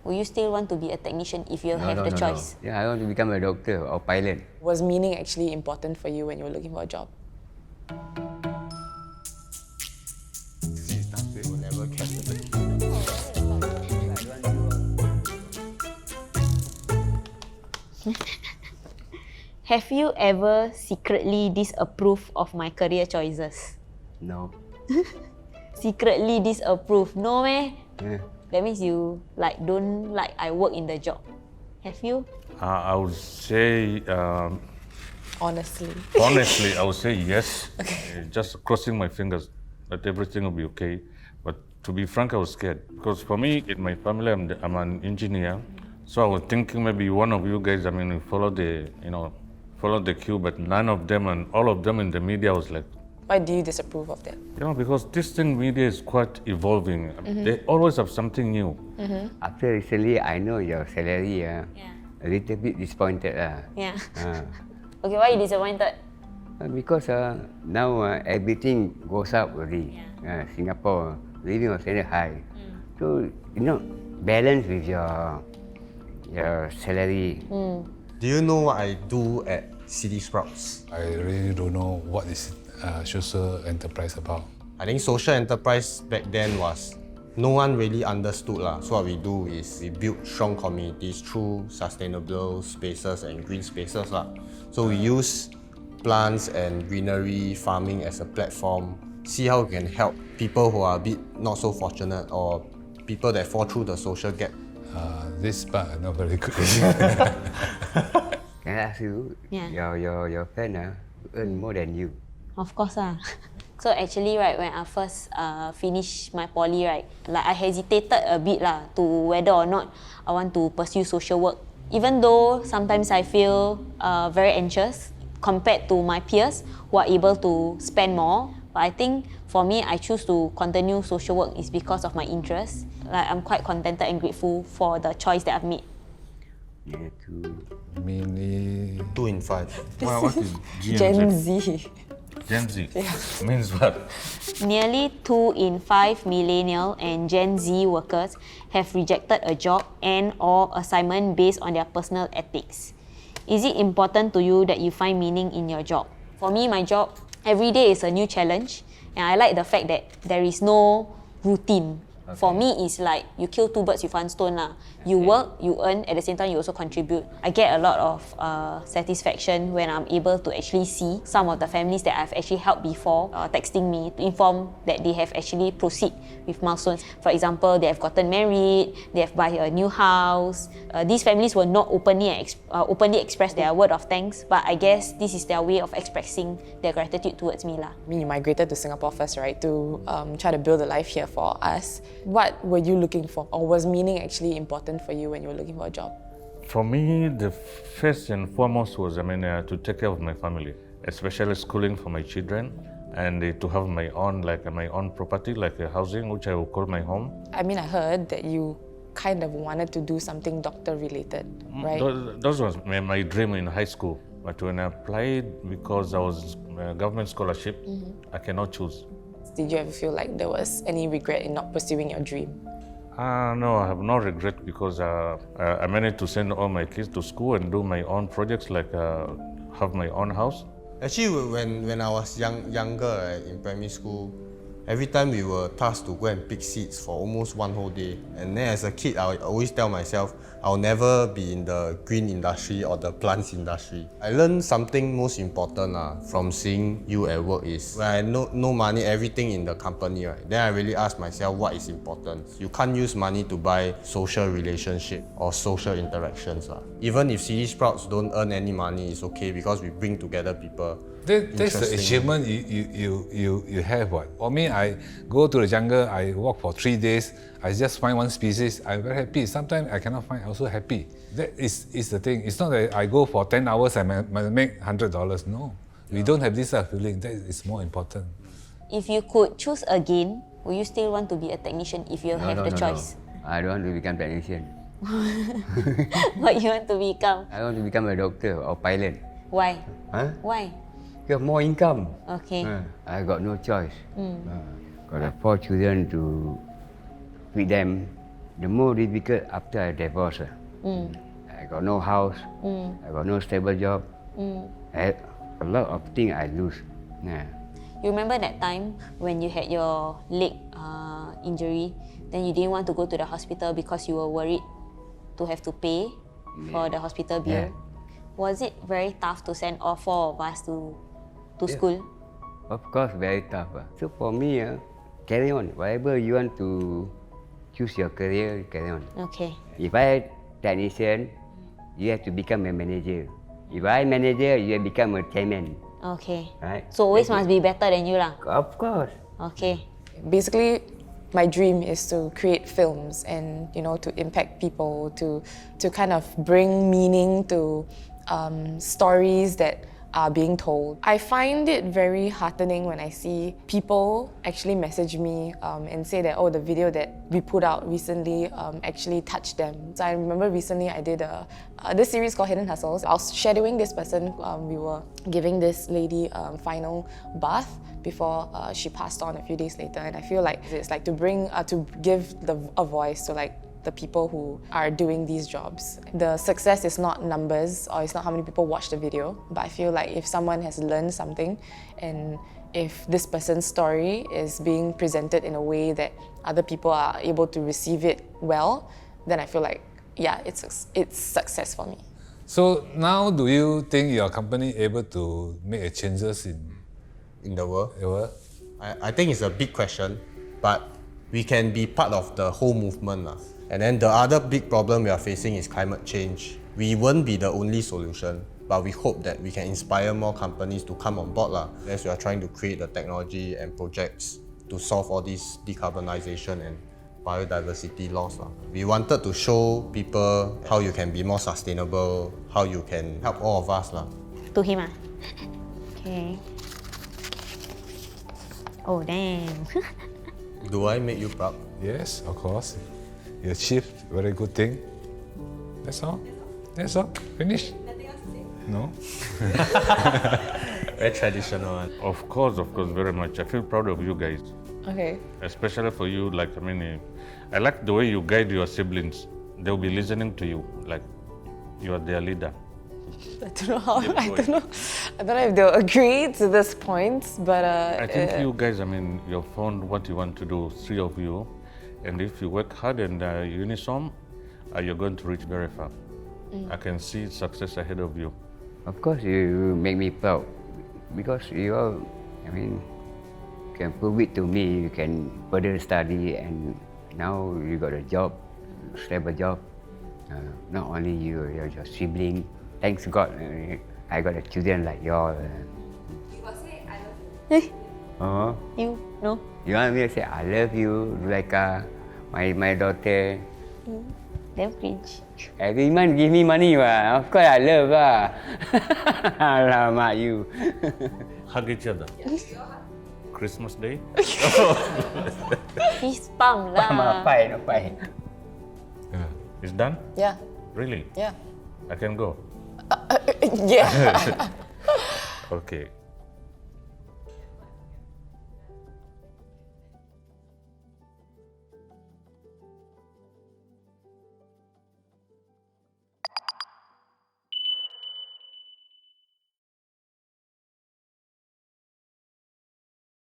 Will you still want to be a technician if you have the choice? Yeah, I want to become a doctor or pilot. Was meaning actually important for you when you were looking for a job? Have you ever secretly disapproved of my career choices? No. Secretly disapproved? No meh? Yeah. That means you don't like I work in the job. Have you? I would say, Honestly. honestly, I would say yes. Just crossing my fingers that everything will be okay. But to be frank, I was scared because for me, in my family, I'm an engineer. So I was thinking maybe one of you guys, follow the queue, but none of them and all of them in the media was like, Why do you disapprove of that? because this thing media is quite evolving. They always have something new. After recently, I know your salary, a little bit disappointed. Yeah. Okay, why are you disappointed? Because now everything goes up already. Singapore, living was very high. So, balance with your salary. Do you know what I do at City Sprouts? I really don't know what is social enterprise about. I think social enterprise back then was no one really understood lah. So what we do is we build strong communities through sustainable spaces and green spaces lah. So we use plants and greenery farming as a platform. See how we can help people who are a bit not so fortunate or people that fall through the social gap. This part I'm not very good. Can I ask you, your friend earn more than you? Of course lah. So actually, right, when I first finished my poly, right, like I hesitated a bit lah to whether or not I want to pursue social work. Even though sometimes I feel very anxious compared to my peers who are able to spend more. But I think for me, I choose to continue social work is because of my interest. Like I'm quite contented and grateful for the choice that I've made. Yeah, too. Mainly 2 in 5. What is Gen Z. Gen Z? Means what? Nearly 2 in 5 millennial and Gen Z workers have rejected a job and/or assignment based on their personal ethics. Is it important to you that you find meaning in your job? For me, my job, every day is a new challenge, and I like the fact that there is no routine. Okay. For me, it's like you kill 2 birds with 1 stone lah. You work, you earn, at the same time you also contribute. I get a lot of satisfaction when I'm able to actually see some of the families that I've actually helped before texting me to inform that they have actually proceed with milestones. For example, they have gotten married, they have bought a new house. These families will not openly express their word of thanks, but I guess this is their way of expressing their gratitude towards me lah. I mean, you migrated to Singapore first, right, to try to build a life here for us. What were you looking for, or was meaning actually important for you when you were looking for a job? For me, the first and foremost was, to take care of my family, especially schooling for my children, and to have my own property, like a housing, which I will call my home. I mean, I heard that you kind of wanted to do something doctor-related, right? That was my dream in high school. But when I applied, because I was government scholarship, I cannot choose. Did you ever feel like there was any regret in not pursuing your dream? No, I have no regret because I managed to send all my kids to school and do my own projects, like have my own house. Actually, when I was younger in primary school, every time we were tasked to go and pick seeds for almost 1 whole day. And then as a kid, I always tell myself, I'll never be in the green industry or the plants industry. I learned something most important from seeing you at work is when I no money, everything in the company, right? Then I really ask myself what is important. You can't use money to buy social relationship or social interactions. Even if City Sprouts don't earn any money, it's okay because we bring together people. That's the achievement you have. What? For me, I go to the jungle, I walk for 3 days, I just find 1 species, I'm very happy. Sometimes I cannot find, I'm also happy. That is the thing. It's not that I go for 10 hours, I might make $100. No, we don't have this feeling. That is more important. If you could choose again, would you still want to be a technician if you have the choice? No. I don't want to become technician. What you want to become? I want to become a doctor or pilot. Why? Huh? Why? Get more income. Okay. I got no choice. Got 4 children to feed them. the more difficult after I divorce. I got no house, I got no stable job. I, a lot of things I lose. Yeah. You remember that time when you had your leg injury, then you didn't want to go to the hospital because you were worried to have to pay for the hospital bill? Yeah. Was it very tough to send all four of us to school? Of course, very tough. So for me, carry on. Whatever you want to choose your career, carry on. Okay. If I technician, you have to become a manager. If I manager, you have become a chairman. Okay. Right? So always must be better than you lah. Of course. Okay. Basically, my dream is to create films and, you know, to impact people, to kind of bring meaning to stories that are being told. I find it very heartening when I see people actually message me and say that, oh, the video that we put out recently actually touched them. So I remember recently I did this series called Hidden Hustles. I was shadowing this person. We were giving this lady final bath before she passed on a few days later, and I feel like it's like to bring, to give a voice to like the people who are doing these jobs. The success is not numbers, or it's not how many people watch the video, but I feel like if someone has learned something, and if this person's story is being presented in a way that other people are able to receive it well, then I feel like, yeah, it's success for me. So now, do you think your company able to make a changes In the world, the world? I think it's a big question, but we can be part of the whole movement. And then the other big problem we are facing is climate change. We won't be the only solution, but we hope that we can inspire more companies to come on board as we are trying to create the technology and projects to solve all these decarbonization and biodiversity loss. We wanted to show people how you can be more sustainable, how you can help all of us. To him ah. Okay. Oh damn. Do I make you proud? Yes, of course. You achieved very good thing. That's all. That's all. Finish. Nothing else to say? No. Very traditional one. Of course, very much. I feel proud of you guys. Okay. Especially for you, like, I like the way you guide your siblings. They'll be listening to you, like you are their leader. I don't know how. I don't know if they'll agree to this point, but I think you guys, you've found what you want to do, three of you, and if you work hard and unison, you're going to reach very far. I can see success ahead of you. Of course, you make me proud because you all, can prove it to me. You can further study, and now you got a job, stable job. Not only you, your sibling. Thanks God, I got a children like y'all. You got say I love you. You no? You want me to say I love you, like my daughter. Damn cringe. Every month give me money, of course I love Alamak you. Hug each other. Christmas Day. Fist pump lah. No fight. Yeah. It's done? Yeah. Really? Yeah. I can go. Yeah. Okay.